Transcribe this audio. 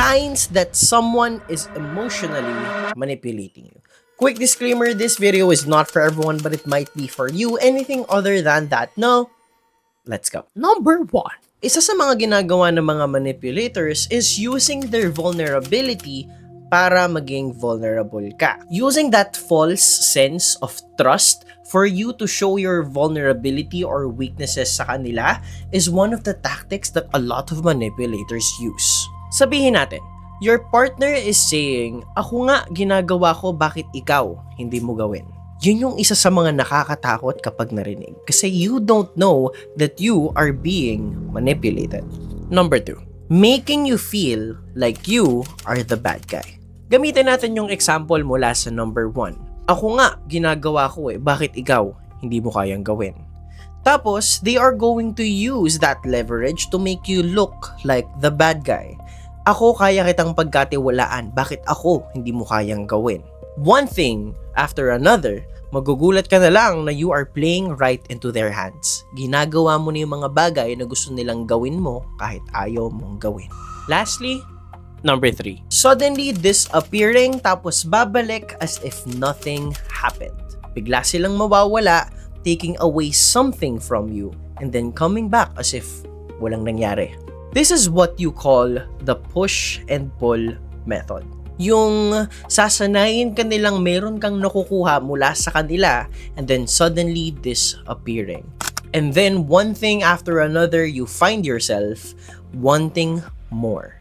Signs that someone is emotionally manipulating you. Quick disclaimer, this video is not for everyone, but it might be for you. Anything other than that, no? Let's go. Number 1. Isa sa mga ginagawa ng mga manipulators is using their vulnerability para maging vulnerable ka. Using that false sense of trust for you to show your vulnerability or weaknesses sa kanila is one of the tactics that a lot of manipulators use. Sabihin natin, your partner is saying, ako nga ginagawa ko, bakit ikaw hindi mo gawin? Yun yung isa sa mga nakakatakot kapag narinig kasi you don't know that you are being manipulated. Number 2, making you feel like you are the bad guy. Gamitin natin yung example mula sa number 1. Ako nga, ginagawa ko bakit ikaw hindi mo kayang gawin? Tapos, they are going to use that leverage to make you look like the bad guy. Ako kaya kitang pagkatiwalaan, bakit ako hindi mo kayang gawin? One thing after another, magugulat ka na lang na you are playing right into their hands. Ginagawa mo na yung mga bagay na gusto nilang gawin mo kahit ayaw mong gawin. Lastly, number 3. Suddenly disappearing tapos babalik as if nothing happened. Bigla silang mawawala, taking away something from you, and then coming back as if walang nangyari. This is what you call the push and pull method. Yung sasanayin ka nilang meron kang nakukuha mula sa kanila and then suddenly disappearing. And then one thing after another, you find yourself wanting more.